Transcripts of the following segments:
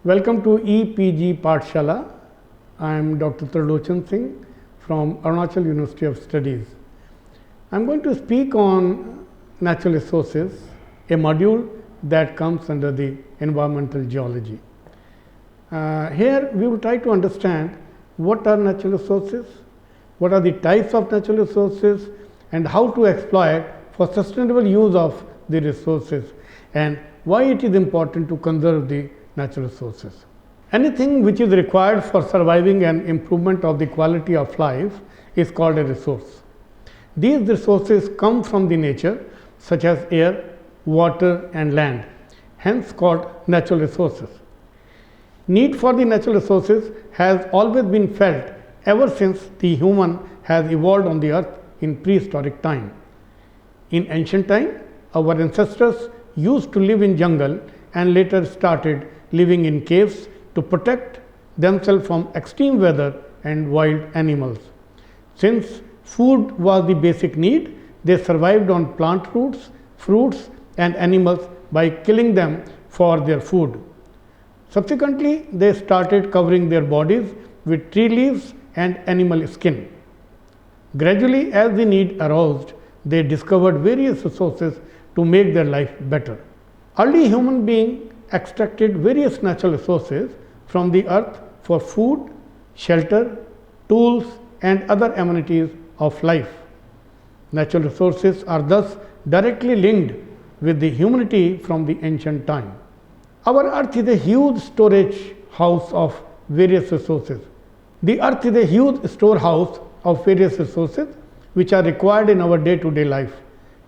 Welcome to EPG Pathshala. I am Dr. Trilochan Singh from Arunachal University of Studies. I am going to speak on natural resources, a module that comes under the environmental geology. Here we will try to understand what are natural resources, what are the types of natural resources, and how to exploit for sustainable use of the resources, and why it is important to conserve the natural resources. Anything which is required for surviving and improvement of the quality of life is called a resource. These resources come from the nature, such as air, water and land, hence called natural resources. Need for the natural resources has always been felt ever since the human has evolved on the earth in prehistoric time. In ancient time, our ancestors used to live in jungle and later started living in caves to protect themselves from extreme weather and wild animals. Since food was the basic need, they survived on plant roots, fruits and animals by killing them for their food. Subsequently, they started covering their bodies with tree leaves and animal skin. Gradually, as the need arose, they discovered various resources to make their life better. Early human beings extracted various natural resources from the earth for food, shelter, tools and other amenities of life. Natural resources are thus directly linked with the humanity from the ancient time. Our earth is a huge storage house of various resources. The earth is a huge storehouse of various resources which are required in our day-to-day life.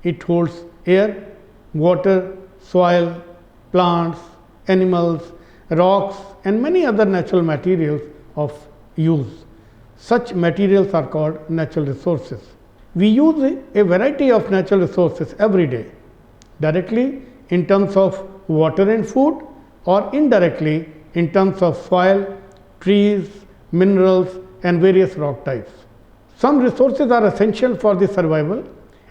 It holds air, water, soil, plants, animals, rocks and many other natural materials of use. Such materials are called natural resources. We use a variety of natural resources every day, directly in terms of water and food, or indirectly in terms of soil, trees, minerals and various rock types. Some resources are essential for the survival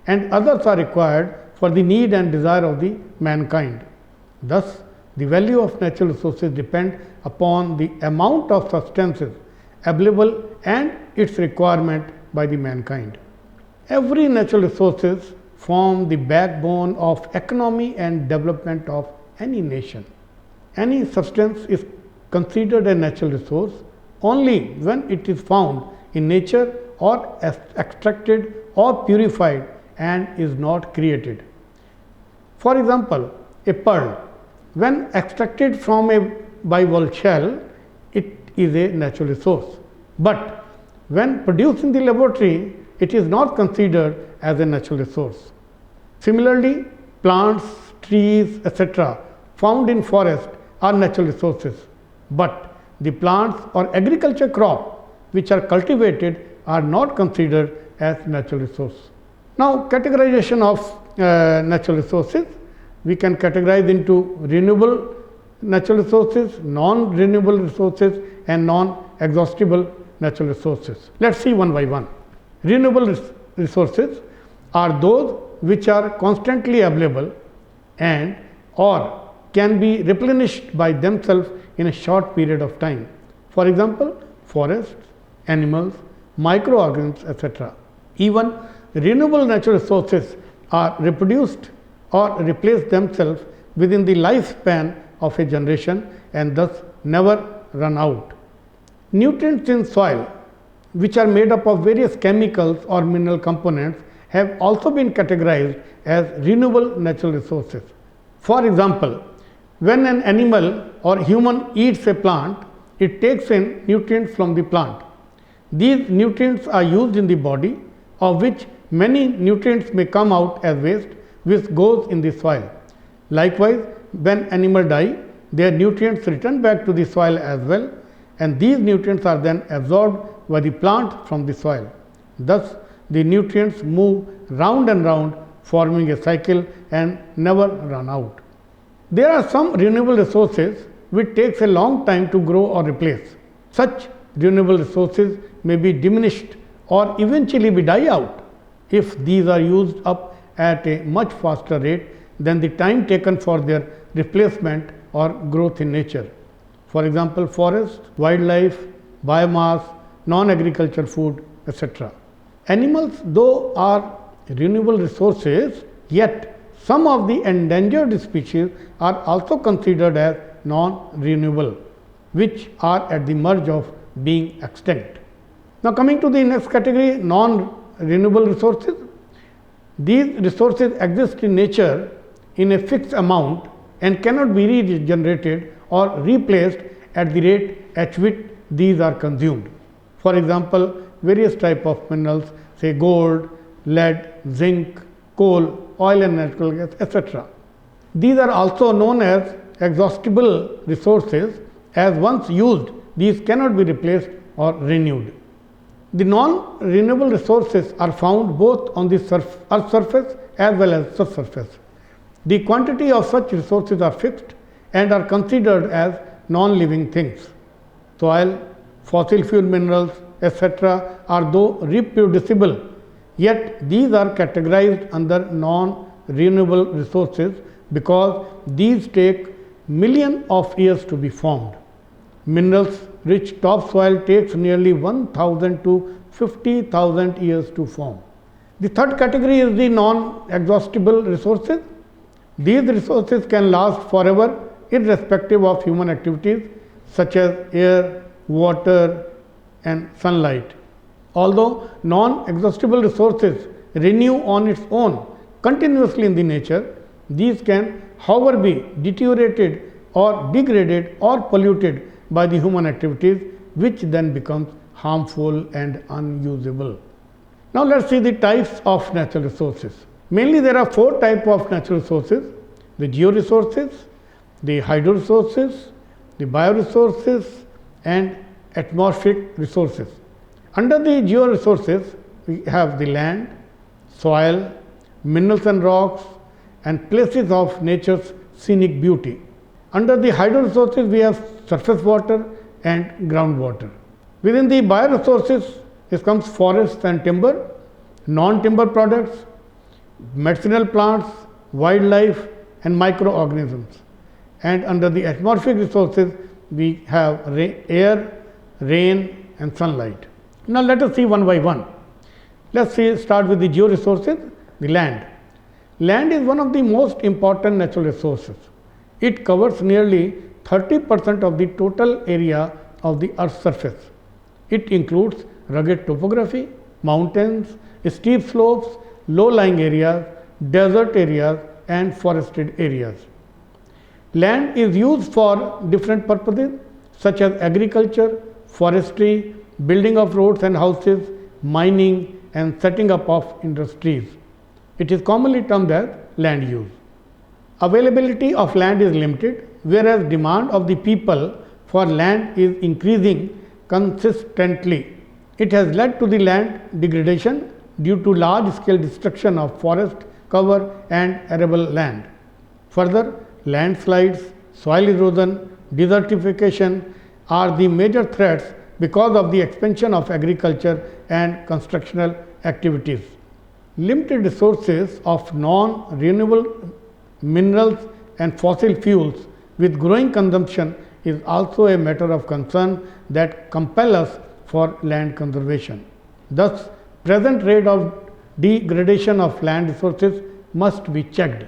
and others are required for the need and desire of the mankind. Thus, the value of natural resources depend upon the amount of substances available and its requirement by the mankind. Every natural resources form the backbone of economy and development of any nation. Any substance is considered a natural resource only when it is found in nature or extracted or purified and is not created. For example, a pearl, when extracted from a bivalve shell, it is a natural resource. But when produced in the laboratory, it is not considered as a natural resource. Similarly, plants, trees, etc. found in forest are natural resources, but the plants or agriculture crop which are cultivated are not considered as natural resource. Now, categorization of natural resources, we can categorize into renewable natural resources, non-renewable resources and non-exhaustible natural resources. Let us see one by one. Renewable resources are those which are constantly available and or can be replenished by themselves in a short period of time. For example, forests, animals, microorganisms, etc. Even renewable natural resources are reproduced or replace themselves within the lifespan of a generation and thus never run out. Nutrients in soil, which are made up of various chemicals or mineral components, have also been categorized as renewable natural resources. For example, when an animal or human eats a plant, it takes in nutrients from the plant. These nutrients are used in the body, of which many nutrients may come out as waste, which goes in the soil. Likewise, when animals die, their nutrients return back to the soil as well, and these nutrients are then absorbed by the plant from the soil. Thus, the nutrients move round and round, forming a cycle and never run out. There are some renewable resources which takes a long time to grow or replace. Such renewable resources may be diminished or eventually be die out if these are used up at a much faster rate than the time taken for their replacement or growth in nature. For example, forest, wildlife, biomass, non-agriculture food, etc. Animals, though, are renewable resources, yet some of the endangered species are also considered as non-renewable, which are at the merge of being extinct. Now, coming to the next category, non-renewable resources. These resources exist in nature in a fixed amount and cannot be regenerated or replaced at the rate at which these are consumed. For example, various types of minerals, say gold, lead, zinc, coal, oil and natural gas, etc. These are also known as exhaustible resources, as once used, these cannot be replaced or renewed. The non-renewable resources are found both on the Earth's surface as well as subsurface. The quantity of such resources are fixed and are considered as non-living things. Soil, fossil fuel minerals, etc. are though reproducible, yet these are categorized under non-renewable resources because these take millions of years to be formed. Minerals rich topsoil takes nearly 1,000 to 50,000 years to form. The third category is the non-exhaustible resources. These resources can last forever irrespective of human activities such as air, water and sunlight. Although non-exhaustible resources renew on its own continuously in the nature, these can however be deteriorated or degraded or polluted by the human activities, which then becomes harmful and unusable. Now, let us see the types of natural resources. Mainly there are four types of natural resources: the georesources, the hydroresources, the bioresources and atmospheric resources. Under the georesources, we have the land, soil, minerals and rocks and places of nature's scenic beauty. Under the hydroresources, we have surface water and groundwater. Within the bioresources, it comes forests and timber, non-timber products, medicinal plants, wildlife and microorganisms. And under the atmospheric resources, we have air, rain and sunlight. Now, let us see one by one. Let us start with the georesources, the land. Land is one of the most important natural resources. It covers nearly 30% of the total area of the Earth's surface. It includes rugged topography, mountains, steep slopes, low-lying areas, desert areas and forested areas. Land is used for different purposes such as agriculture, forestry, building of roads and houses, mining and setting up of industries. It is commonly termed as land use. Availability of land is limited, whereas demand of the people for land is increasing consistently. It has led to the land degradation due to large-scale destruction of forest cover and arable land. Further, landslides, soil erosion, desertification are the major threats because of the expansion of agriculture and constructional activities. Limited resources of non-renewable minerals and fossil fuels with growing consumption is also a matter of concern that compel us for land conservation. Thus, present rate of degradation of land resources must be checked.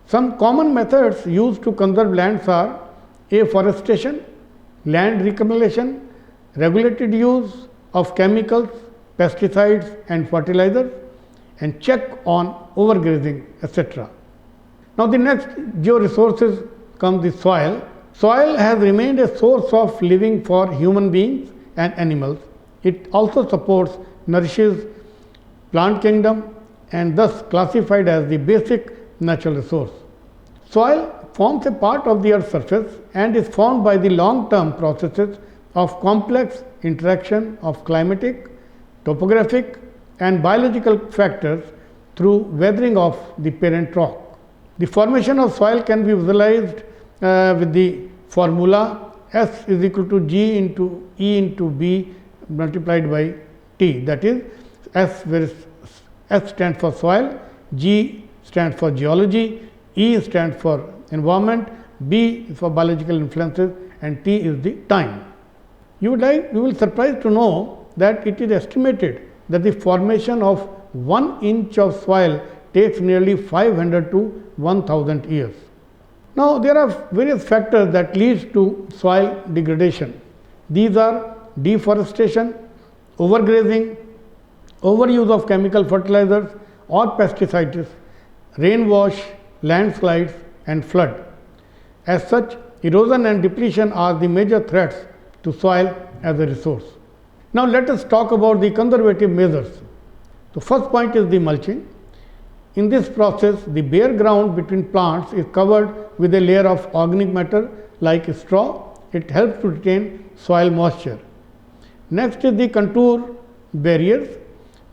Some common methods used to conserve lands are afforestation, land reclamation, regulated use of chemicals, pesticides and fertilizers, and check on overgrazing, etc. Now, the next georesources comes the soil. Soil has remained a source of living for human beings and animals. It also supports, nourishes plant kingdom and thus classified as the basic natural resource. Soil forms a part of the Earth's surface and is formed by the long-term processes of complex interaction of climatic, topographic and biological factors through weathering of the parent rock. The formation of soil can be visualized with the formula S is equal to G into E into B multiplied by T, that is S, where S stands for soil, G stands for geology, E stands for environment, B is for biological influences and T is the time. You will surprised to know that it is estimated that the formation of 1 inch of soil takes nearly 500 to 1000 years. Now, there are various factors that lead to soil degradation. These are deforestation, overgrazing, overuse of chemical fertilizers or pesticides, rainwash, landslides and flood. As such, erosion and depletion are the major threats to soil as a resource. Now, let us talk about the conservative measures. The first point is the mulching. In this process, the bare ground between plants is covered with a layer of organic matter like straw. It helps to retain soil moisture. Next is the contour barriers.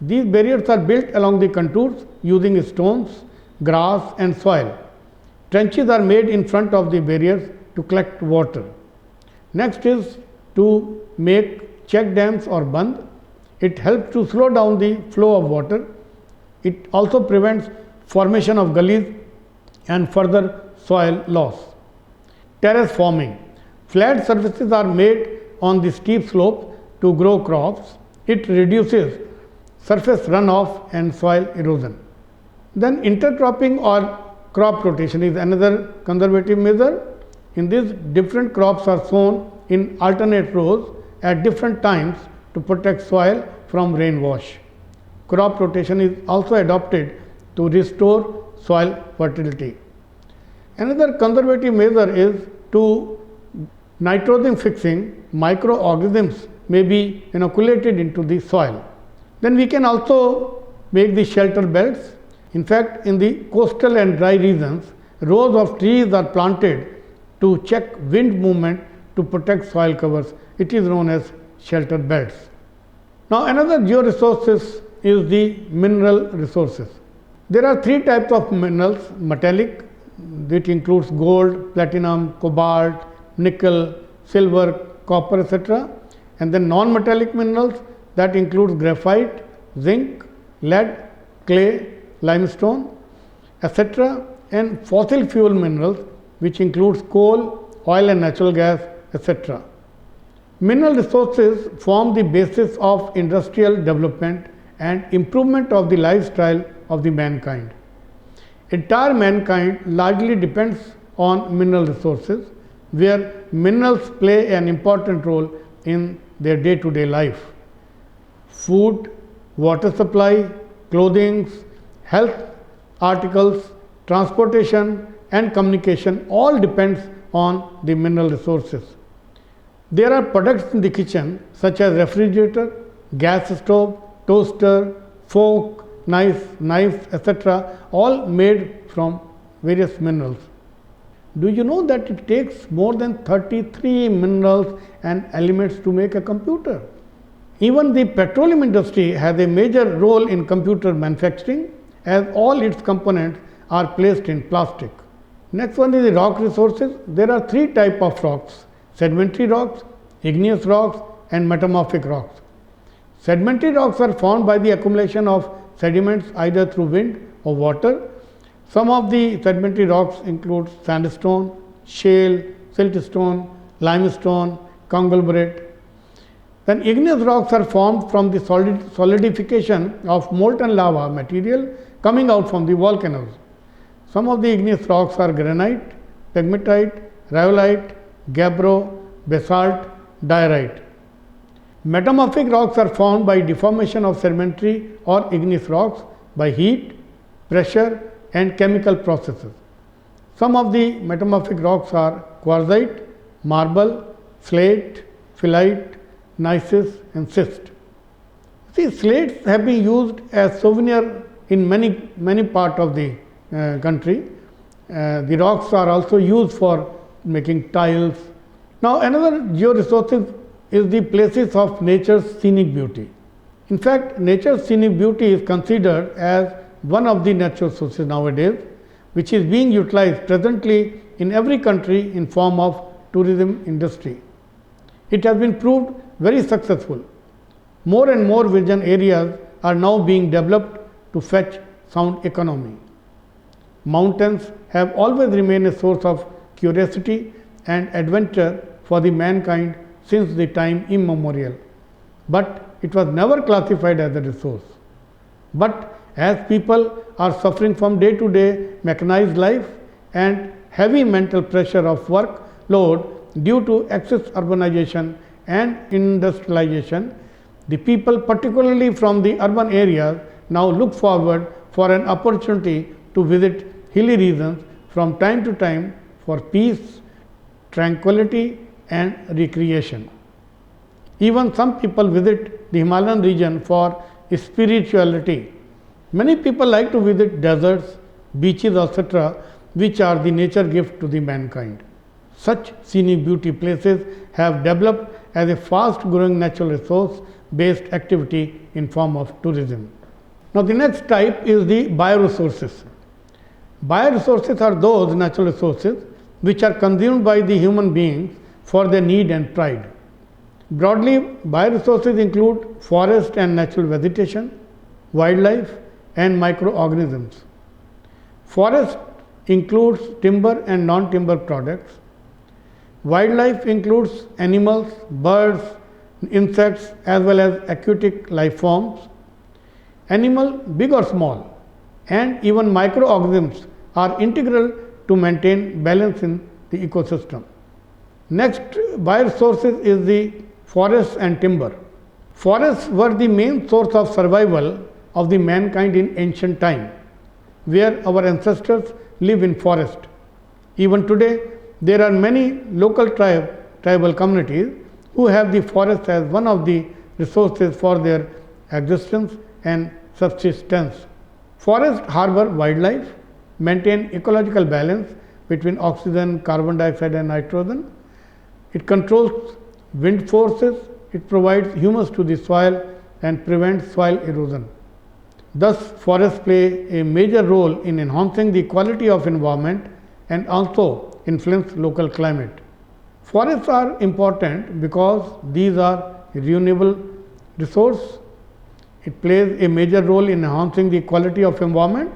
These barriers are built along the contours using stones, grass and soil. Trenches are made in front of the barriers to collect water. Next is to make check dams or band. It helps to slow down the flow of water. It also prevents formation of gullies and further soil loss. Terrace forming. Flat surfaces are made on the steep slope to grow crops. It reduces surface runoff and soil erosion. Then intercropping or crop rotation is another conservative measure. In this, different crops are sown in alternate rows at different times to protect soil from rainwash. Crop rotation is also adopted to restore soil fertility. Another conservative measure is to nitrogen fixing. Microorganisms may be inoculated into the soil. Then we can also make the shelter belts. In fact, in the coastal and dry regions, rows of trees are planted to check wind movement to protect soil covers. It is known as shelter belts. Now, another georesources is the mineral resources. There are 3 types of minerals: metallic, which includes gold, platinum, cobalt, nickel, silver, copper, etc. And then non-metallic minerals that includes graphite, zinc, lead, clay, limestone, etc. And fossil fuel minerals, which includes coal, oil and natural gas, etc. Mineral resources form the basis of industrial development and improvement of the lifestyle of the mankind. Entire mankind largely depends on mineral resources, where minerals play an important role in their day-to-day life. Food, water supply, clothing, health articles, transportation and communication all depends on the mineral resources. There are products in the kitchen such as refrigerator, gas stove, toaster, fork, knives, etc., all made from various minerals. Do you know that it takes more than 33 minerals and elements to make a computer? Even the petroleum industry has a major role in computer manufacturing, as all its components are placed in plastic. Next one is the rock resources. There are 3 types of rocks: sedimentary rocks, igneous rocks and metamorphic rocks. Sedimentary rocks are formed by the accumulation of sediments either through wind or water. Some of the sedimentary rocks include sandstone, shale, siltstone, limestone, conglomerate. Then igneous rocks are formed from the solidification of molten lava material coming out from the volcanoes. Some of the igneous rocks are granite, pegmatite, rhyolite, gabbro, basalt, diorite. Metamorphic rocks are formed by deformation of sedimentary or igneous rocks by heat, pressure and chemical processes. Some of the metamorphic rocks are quartzite, marble, slate, phyllite, gneiss and schist. See, slates have been used as souvenir in many parts of the country. The rocks are also used for making tiles. Now, another georesources is the places of nature's scenic beauty. In fact, nature's scenic beauty is considered as one of the natural sources nowadays, which is being utilized presently in every country in form of tourism industry. It has been proved very successful. More and more virgin areas are now being developed to fetch sound economy. Mountains have always remained a source of curiosity and adventure for the mankind since the time immemorial, but it was never classified as a resource. But as people are suffering from day to day mechanized life and heavy mental pressure of workload due to excess urbanization and industrialization, the people, particularly from the urban areas, now look forward for an opportunity to visit hilly regions from time to time for peace, tranquility and recreation. Even some people visit the Himalayan region for spirituality. Many people like to visit deserts, beaches, etc., which are the nature gift to the mankind. Such scenic beauty places have developed as a fast growing natural resource based activity in form of tourism. Now, the next type is the bioresources. Bioresources are those natural resources which are consumed by the human beings for their need and pride. Broadly, bioresources include forest and natural vegetation, wildlife and microorganisms. Forest includes timber and non-timber products. Wildlife includes animals, birds, insects as well as aquatic life forms. Animal, big or small, and even microorganisms are integral to maintain balance in the ecosystem. Next bioresources is the forests and timber. Forests were the main source of survival of the mankind in ancient time, where our ancestors live in forest. Even today, there are many local tribal communities who have the forest as one of the resources for their existence and subsistence. Forests harbor wildlife, maintain ecological balance between oxygen, carbon dioxide and nitrogen. It controls wind forces, it provides humus to the soil and prevents soil erosion. Thus, forests play a major role in enhancing the quality of environment and also influence local climate. Forests are important because these are renewable resource. It plays a major role in enhancing the quality of environment.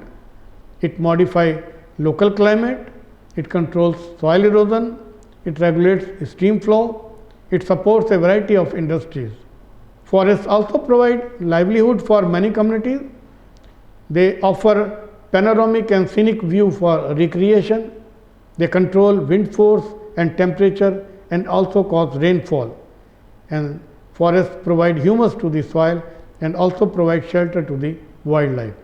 It modifies local climate. It controls soil erosion. It regulates stream flow. It supports a variety of industries. Forests also provide livelihood for many communities. They offer panoramic and scenic view for recreation. They control wind force and temperature and also cause rainfall. And forests provide humus to the soil and also provide shelter to the wildlife.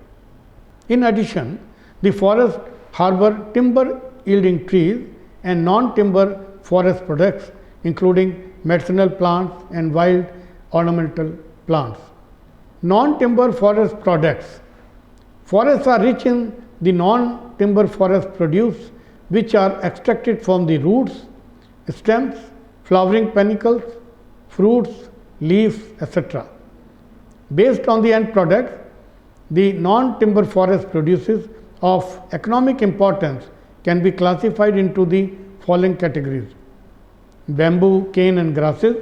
In addition, the forest harbor timber yielding trees and non-timber forest products including medicinal plants and wild ornamental plants. Non-timber forest products. Forests are rich in the non-timber forest produce which are extracted from the roots, stems, flowering panicles, fruits, leaves, etc. Based on the end product, the non-timber forest produces of economic importance can be classified into the following categories: bamboo, cane and grasses,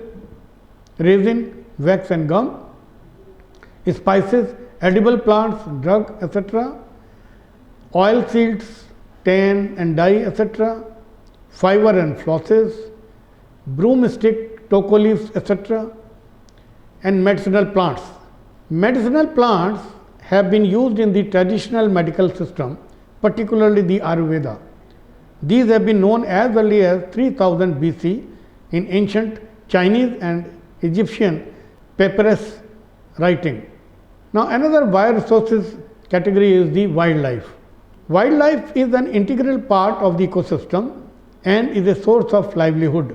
resin, wax and gum, spices, edible plants, drug, etc., oil seeds, tan and dye, etc., fiber and flosses, broomstick, toko leaves, etc., and medicinal plants. Medicinal plants have been used in the traditional medical system, particularly the Ayurveda. These have been known as early as 3000 BC in ancient Chinese and Egyptian papyrus writing. Now, another bioresources category is the wildlife. Wildlife is an integral part of the ecosystem and is a source of livelihood.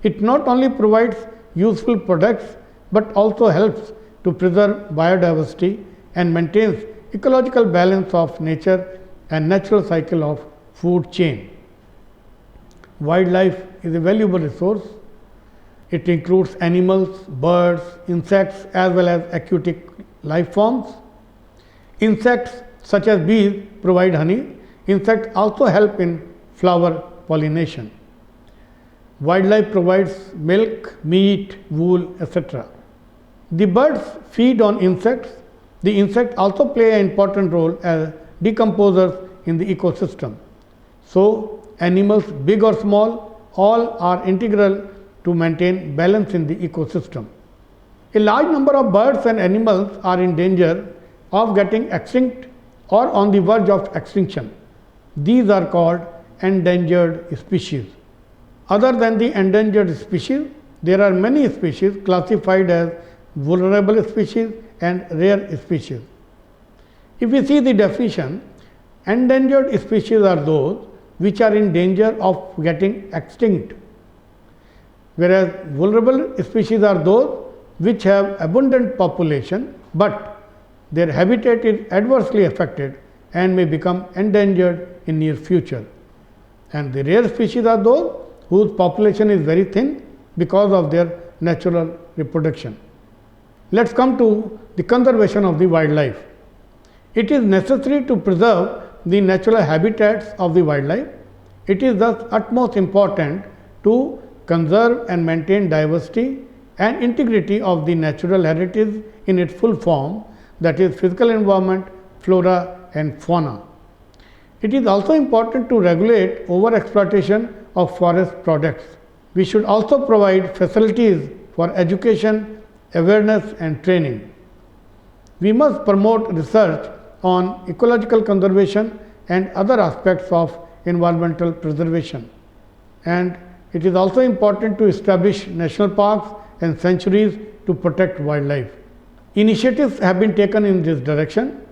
It not only provides useful products but also helps to preserve biodiversity and maintains ecological balance of nature and natural cycle of food chain. Wildlife is a valuable resource. It includes animals, birds, insects as well as aquatic life forms. Insects such as bees provide honey. Insects also help in flower pollination. Wildlife provides milk, meat, wool, etc. The birds feed on insects. The insects also play an important role as decomposers in the ecosystem. So, animals big or small all are integral to maintain balance in the ecosystem. A large number of birds and animals are in danger of getting extinct or on the verge of extinction. These are called endangered species. Other than the endangered species, there are many species classified as vulnerable species and rare species. If we see the definition, endangered species are those which are in danger of getting extinct, whereas vulnerable species are those which have abundant population, but their habitat is adversely affected and may become endangered in near future. And the rare species are those whose population is very thin because of their natural reproduction. Let us come to the conservation of the wildlife. It is necessary to preserve the natural habitats of the wildlife. It is thus utmost important to conserve and maintain diversity and integrity of the natural heritage in its full form, that is physical environment, flora and fauna. It is also important to regulate over-exploitation of forest products. We should also provide facilities for education, awareness and training. We must promote research on ecological conservation and other aspects of environmental preservation. And it is also important to establish national parks and sanctuaries to protect wildlife. Initiatives have been taken in this direction.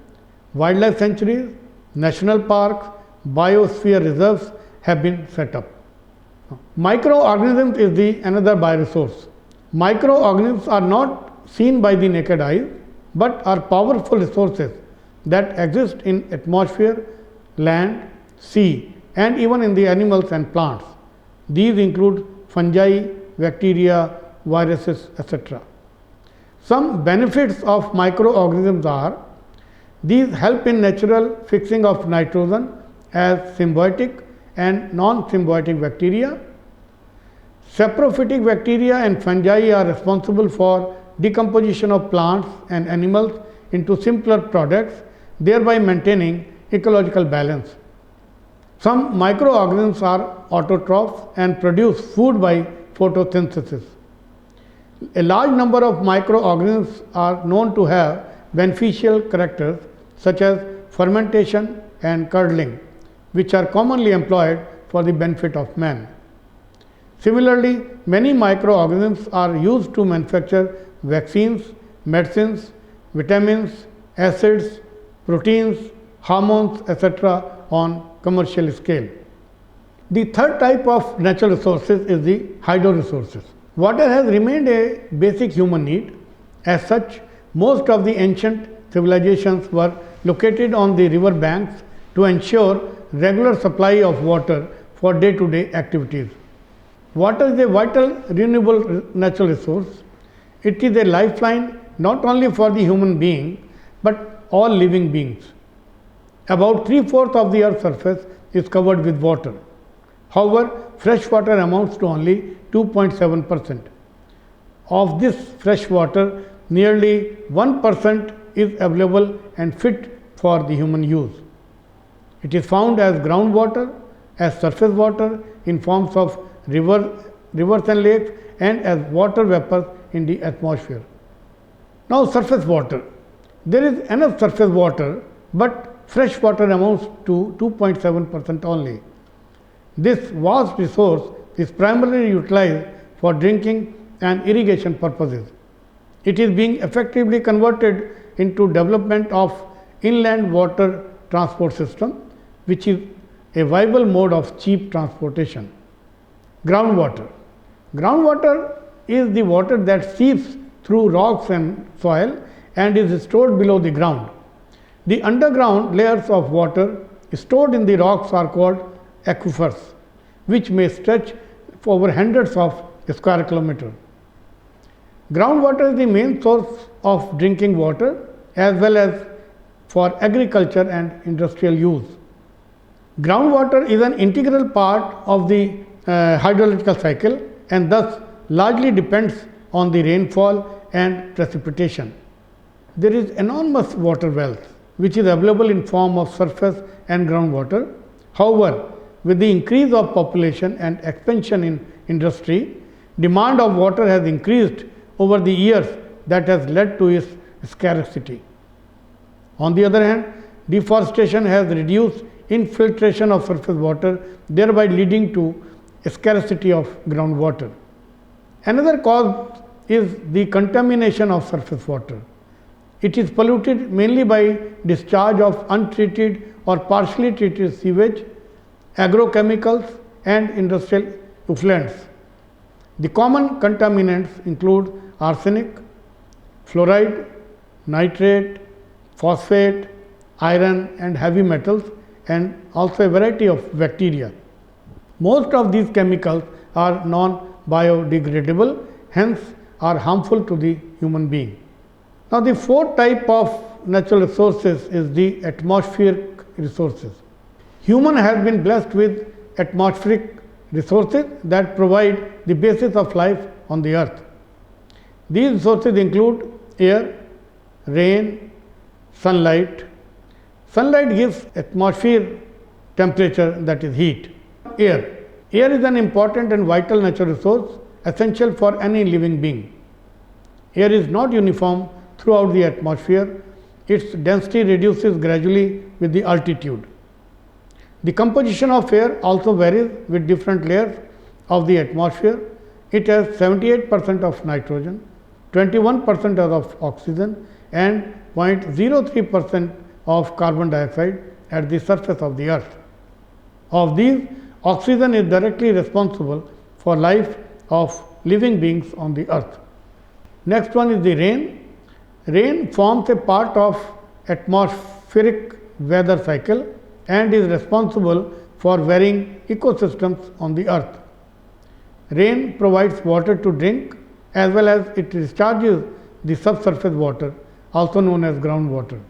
Wildlife sanctuaries, national parks, biosphere reserves have been set up. Microorganisms is the another bioresource. Microorganisms are not seen by the naked eye, but are powerful resources that exist in atmosphere, land, sea and even in the animals and plants. These include fungi, bacteria, viruses, etc. Some benefits of microorganisms are: these help in natural fixing of nitrogen as symbiotic and non-symbiotic bacteria. Saprophytic bacteria and fungi are responsible for decomposition of plants and animals into simpler products, thereby maintaining ecological balance. Some microorganisms are autotrophs and produce food by photosynthesis. A large number of microorganisms are known to have beneficial characters such as fermentation and curdling, which are commonly employed for the benefit of man. Similarly, many microorganisms are used to manufacture vaccines, medicines, vitamins, acids, proteins, hormones, etc. on commercial scale. The third type of natural resources is the hydro resources. Water has remained a basic human need. As such, most of the ancient civilizations were located on the river banks to ensure regular supply of water for day-to-day activities. Water is a vital renewable natural resource. It is a lifeline not only for the human being but all living beings. About 3/4 of the earth's surface is covered with water. However, fresh water amounts to only 2.7%. Of this fresh water, nearly 1% is available and fit for the human use. It is found as groundwater, as surface water in forms of rivers and lakes, and as water vapor in the atmosphere. Now, surface water. There is enough surface water, but fresh water amounts to 2.7% only. This vast resource is primarily utilized for drinking and irrigation purposes. It is being effectively converted into development of inland water transport system, which is a viable mode of cheap transportation. Groundwater. Groundwater is the water that seeps through rocks and soil and is stored below the ground. The underground layers of water stored in the rocks are called aquifers, which may stretch for over hundreds of square kilometers. Groundwater is the main source of drinking water as well as for agriculture and industrial use. Groundwater is an integral part of the hydrological cycle and thus largely depends on the rainfall and precipitation. There is enormous water wealth which is available in form of surface and groundwater. However, with the increase of population and expansion in industry, demand of water has increased over the years that has led to its scarcity. On the other hand, deforestation has reduced infiltration of surface water, thereby leading to scarcity of groundwater. Another cause is the contamination of surface water. It is polluted mainly by discharge of untreated or partially treated sewage, agrochemicals and industrial effluents. The common contaminants include arsenic, fluoride, nitrate, phosphate, iron and heavy metals, and also a variety of bacteria. Most of these chemicals are non-biodegradable, hence are harmful to the human being. Now, the fourth type of natural resources is the atmospheric resources. Human has been blessed with atmospheric resources that provide the basis of life on the earth. These resources include air, rain, sunlight. Sunlight gives atmosphere temperature, that is heat. Air. Air is an important and vital natural resource essential for any living being. Air is not uniform throughout the atmosphere. Its density reduces gradually with the altitude. The composition of air also varies with different layers of the atmosphere. It has 78% of nitrogen, 21% of oxygen and 0.03% of carbon dioxide at the surface of the earth. Of these, oxygen is directly responsible for life of living beings on the earth. Next one is the rain. Rain forms a part of atmospheric weather cycle and is responsible for varying ecosystems on the earth. Rain provides water to drink as well as it discharges the subsurface water, also known as groundwater.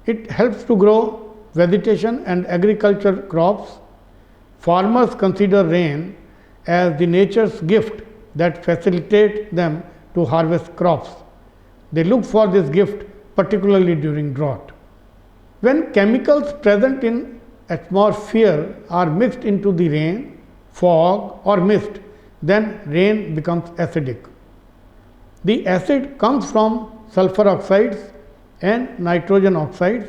It helps to grow vegetation and agriculture crops. Farmers consider rain as the nature's gift that facilitates them to harvest crops. They look for this gift particularly during drought. When chemicals present in atmosphere are mixed into the rain, fog or mist, then rain becomes acidic. The acid comes from sulfur oxides and nitrogen oxides,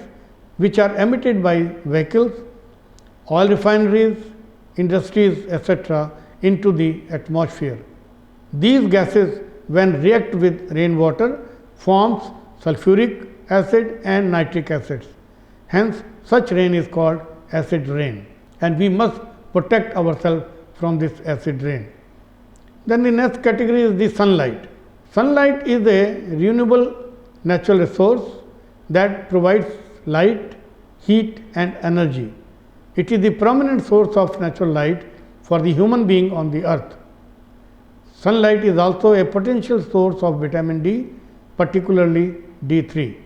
which are emitted by vehicles, oil refineries, industries, etc. into the atmosphere. These gases, when react with rainwater, forms sulfuric acid and nitric acids. Hence, such rain is called acid rain, and we must protect ourselves from this acid rain. Then the next category is the sunlight. Sunlight is a renewable natural resource that provides light, heat and energy. It is the prominent source of natural light for the human being on the earth. Sunlight is also a potential source of vitamin D, particularly D3.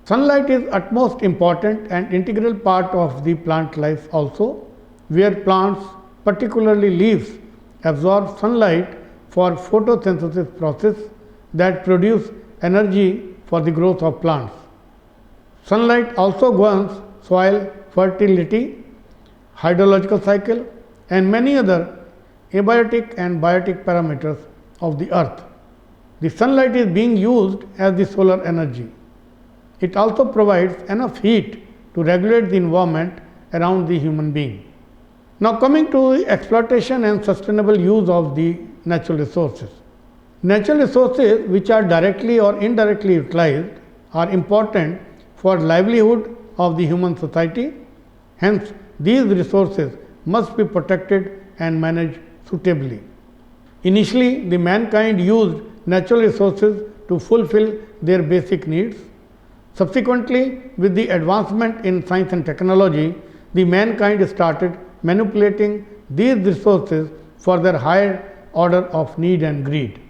Sunlight is utmost important and integral part of the plant life also, where plants, particularly leaves, absorb sunlight for photosynthesis process that produce energy for the growth of plants. Sunlight also governs soil fertility, hydrological cycle and many other abiotic and biotic parameters of the earth. The sunlight is being used as the solar energy. It also provides enough heat to regulate the environment around the human being. Now, coming to the exploitation and sustainable use of the natural resources. Natural resources which are directly or indirectly utilized are important for livelihood of the human society. Hence, these resources must be protected and managed suitably. Initially, the mankind used natural resources to fulfill their basic needs. Subsequently, with the advancement in science and technology, the mankind started manipulating these resources for their higher order of need and greed.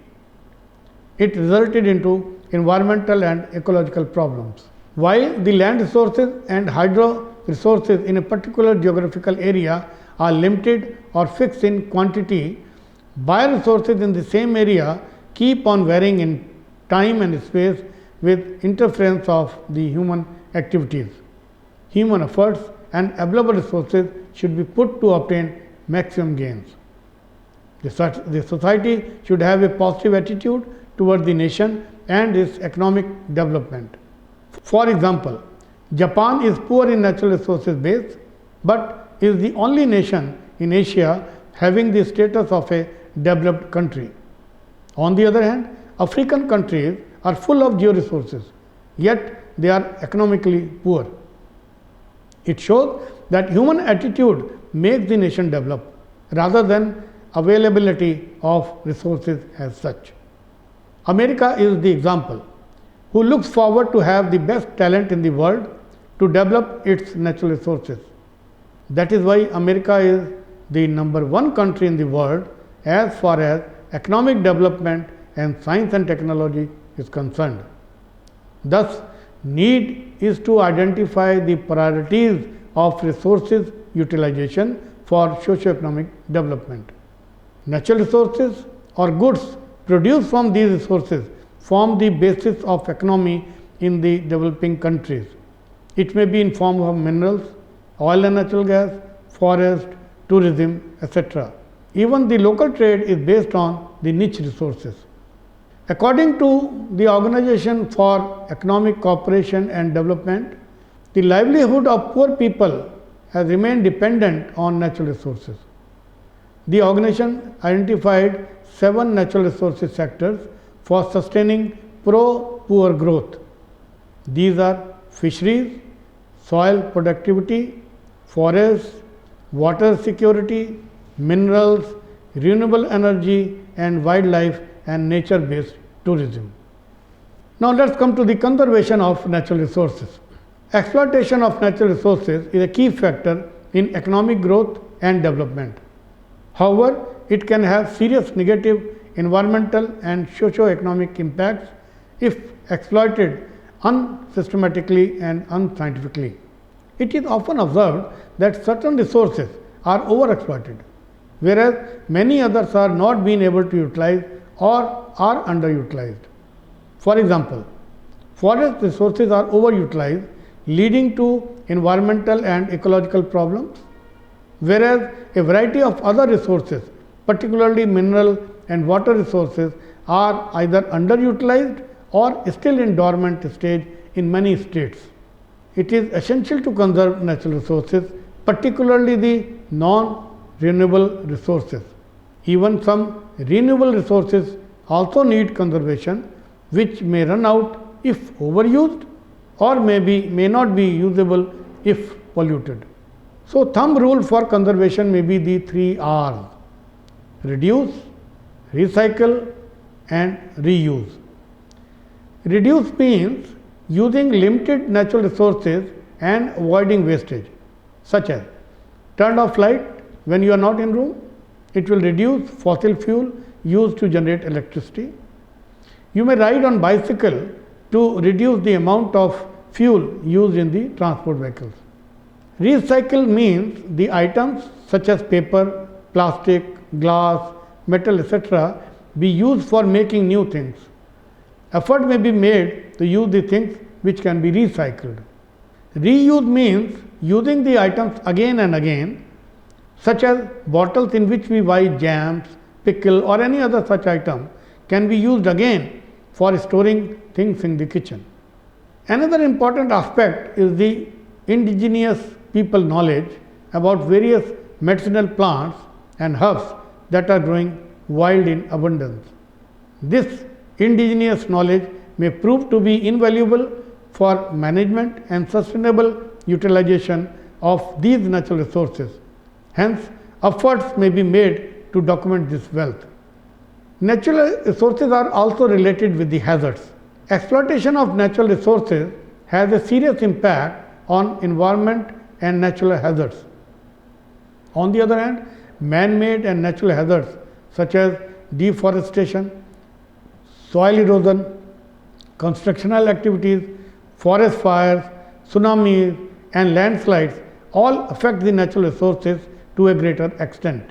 It resulted into environmental and ecological problems. While the land resources and hydro resources in a particular geographical area are limited or fixed in quantity, bioresources in the same area keep on varying in time and space with interference of the human activities, human efforts and available resources should be put to obtain maximum gains. The society should have a positive attitude towards the nation and its economic development. For example, Japan is poor in natural resources base, but is the only nation in Asia having the status of a developed country. On the other hand, African countries are full of georesources, yet they are economically poor. It shows that human attitude makes the nation develop rather than availability of resources as such. America is the example, who looks forward to have the best talent in the world to develop its natural resources. That is why America is the number one country in the world as far as economic development and science and technology is concerned. Thus, need is to identify the priorities of resources utilization for socio-economic development. Natural resources or goods produced from these resources form the basis of economy in the developing countries. It may be in form of minerals, oil and natural gas, forest, tourism, etc. Even the local trade is based on the niche resources. According to the Organization for Economic Cooperation and Development, the livelihood of poor people has remained dependent on natural resources. The organization identified 7 natural resources sectors for sustaining pro-poor growth. These are fisheries, soil productivity, forests, water security, minerals, renewable energy, and wildlife and nature-based tourism. Now, let us come to the conservation of natural resources. Exploitation of natural resources is a key factor in economic growth and development. However, it can have serious negative environmental and socio-economic impacts if exploited unsystematically and unscientifically. It is often observed that certain resources are overexploited, whereas many others are not being able to utilize or are underutilized. For example, forest resources are overutilized, leading to environmental and ecological problems, whereas a variety of other resources, particularly mineral and water resources, are either underutilized or still in dormant stage in many states. It is essential to conserve natural resources, particularly the non-renewable resources. Even some renewable resources also need conservation, which may run out if overused or may not be usable if polluted. So, thumb rule for conservation may be the 3 R's: reduce, recycle and reuse. Reduce means using limited natural resources and avoiding wastage, such as turn off light when you are not in room. It will reduce fossil fuel used to generate electricity. You may ride on bicycle to reduce the amount of fuel used in the transport vehicles. Recycle means the items such as paper, plastic, glass, metal, etc. be used for making new things. Effort may be made to use the things which can be recycled. Reuse means using the items again and again, such as bottles in which we buy jams, pickle or any other such item can be used again for storing things in the kitchen. Another important aspect is the indigenous people knowledge about various medicinal plants and herbs that are growing wild in abundance. This indigenous knowledge may prove to be invaluable for management and sustainable utilization of these natural resources. Hence, efforts may be made to document this wealth. Natural resources are also related with the hazards. Exploitation of natural resources has a serious impact on environment and natural hazards. On the other hand, man-made and natural hazards such as deforestation, soil erosion, constructional activities, forest fires, tsunamis and landslides all affect the natural resources to a greater extent.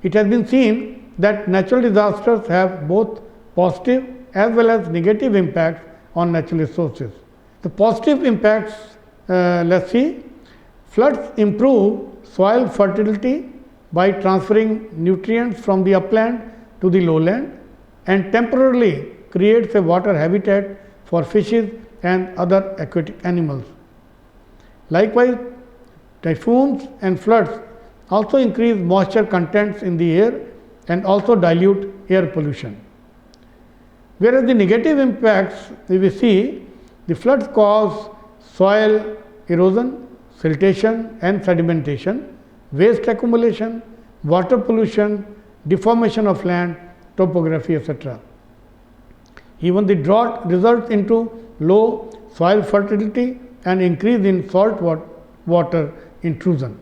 It has been seen that natural disasters have both positive as well as negative impacts on natural resources. The positive impacts, let's see, Floods improve soil fertility by transferring nutrients from the upland to the lowland and temporarily creates a water habitat for fishes and other aquatic animals. Likewise, typhoons and floods also increase moisture contents in the air and also dilute air pollution. Whereas the negative impacts, we see the floods cause soil erosion, siltation and sedimentation, waste accumulation, water pollution, deformation of land, topography, etc. Even the drought results into low soil fertility and increase in salt water intrusion.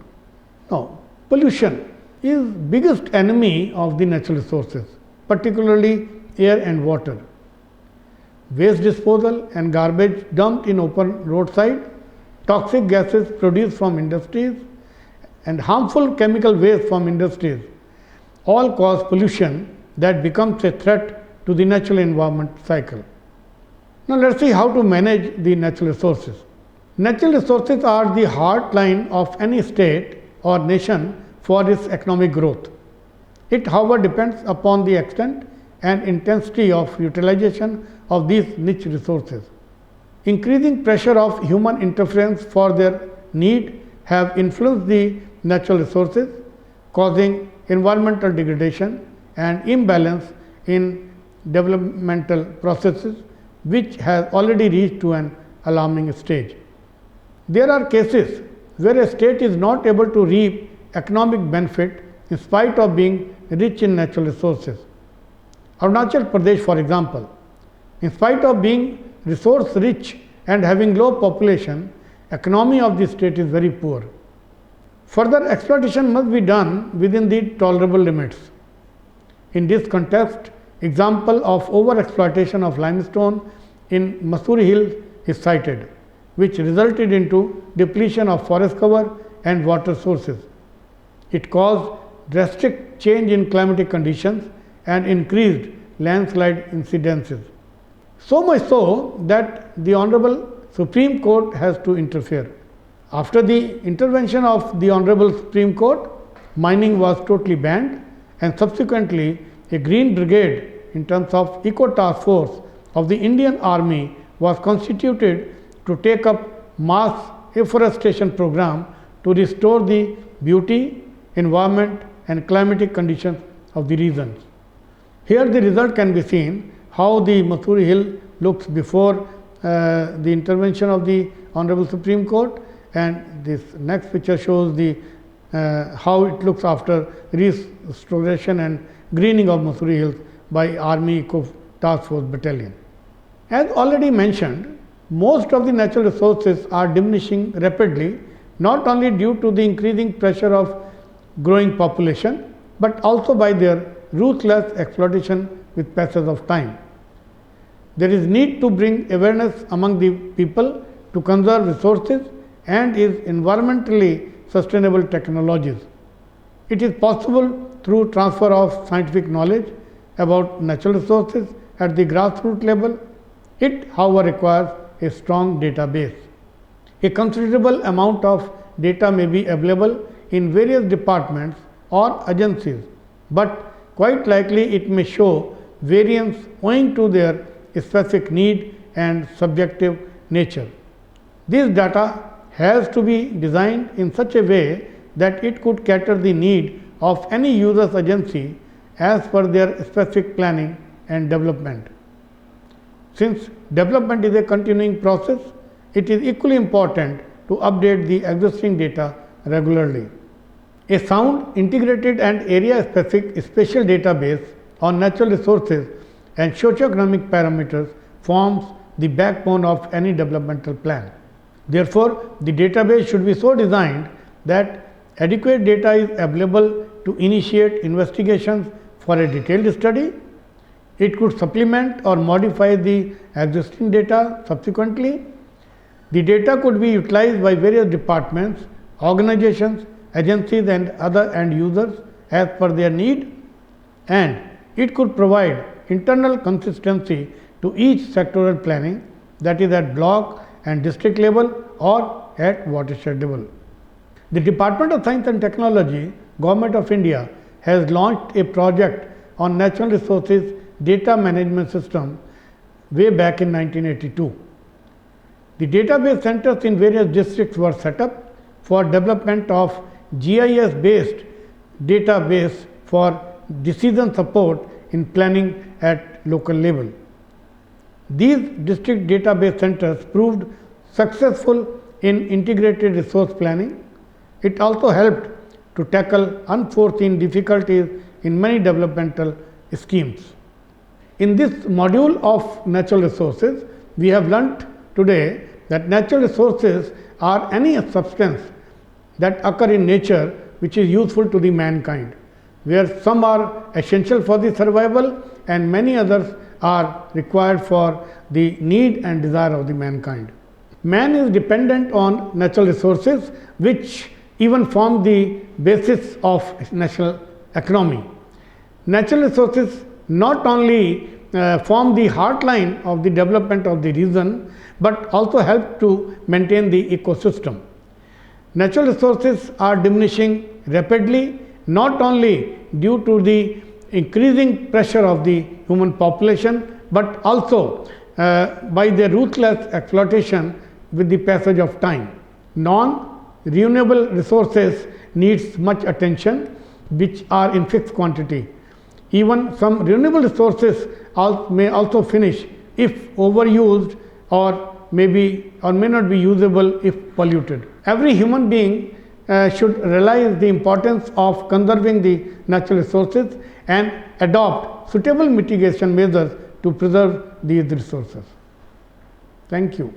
Now, pollution is biggest enemy of the natural resources, particularly air and water. Waste disposal and garbage dumped in open roadside, toxic gases produced from industries and harmful chemical waste from industries all cause pollution that becomes a threat to the natural environment cycle. Now, let us see how to manage the natural resources. Natural resources are the heartline of any state or nation for its economic growth. It, however, depends upon the extent and intensity of utilization of these niche resources. Increasing pressure of human interference for their need have influenced the natural resources, causing environmental degradation and imbalance in developmental processes, which has already reached to an alarming stage. There are cases where a state is not able to reap economic benefit in spite of being rich in natural resources. Arunachal Pradesh, for example, in spite of being resource rich and having low population, economy of the state is very poor. Further exploitation must be done within the tolerable limits. In this context, example of over exploitation of limestone in Mussoorie Hills is cited, which resulted into depletion of forest cover and water sources. It caused drastic change in climatic conditions and increased landslide incidences. So much so that the Honorable Supreme Court has to interfere. After the intervention of the Honorable Supreme Court, mining was totally banned and subsequently a Green Brigade in terms of Eco Task Force of the Indian Army was constituted to take up mass afforestation program to restore the beauty, environment and climatic conditions of the regions. Here the result can be seen how the Mussoorie Hill looks before the intervention of the Honorable Supreme Court, and this next picture shows the how it looks after restoration and greening of Mussoorie Hills by Army Eco Task Force Battalion. As already mentioned, most of the natural resources are diminishing rapidly, not only due to the increasing pressure of growing population, but also by their ruthless exploitation with passage of time. There is need to bring awareness among the people to conserve resources and is environmentally sustainable technologies. It is possible through transfer of scientific knowledge about natural resources at the grassroots level. It, however, requires a strong database. A considerable amount of data may be available in various departments or agencies, but quite likely it may show variance owing to their specific need and subjective nature. This data has to be designed in such a way that it could cater the need of any user's agency as per their specific planning and development. Since development is a continuing process, it is equally important to update the existing data regularly. A sound, integrated and area-specific spatial database on natural resources and socioeconomic parameters forms the backbone of any developmental plan. Therefore, the database should be so designed that adequate data is available to initiate investigations for a detailed study. It could supplement or modify the existing data subsequently. The data could be utilized by various departments, organizations, agencies and other end users as per their need, and it could provide internal consistency to each sectoral planning, that is at block and district level or at watershed level. The Department of Science and Technology, Government of India, has launched a project on natural resources data management system way back in 1982. The database centers in various districts were set up for development of GIS based database for decision support in planning at local level. These district database centers proved successful in integrated resource planning. It also helped to tackle unforeseen difficulties in many developmental schemes. In this module of natural resources, we have learnt today that natural resources are any substance that occur in nature which is useful to the mankind, where some are essential for the survival and many others are required for the need and desire of the mankind. Man is dependent on natural resources which even form the basis of national economy. Natural resources not only form the heartline of the development of the region, but also help to maintain the ecosystem. Natural resources are diminishing rapidly, not only due to the increasing pressure of the human population, but also by their ruthless exploitation with the passage of time. Non-renewable resources needs much attention, which are in fixed quantity. Even some renewable resources may also finish if overused, or may not be usable if polluted. Every human being should realize the importance of conserving the natural resources and adopt suitable mitigation measures to preserve these resources. Thank you.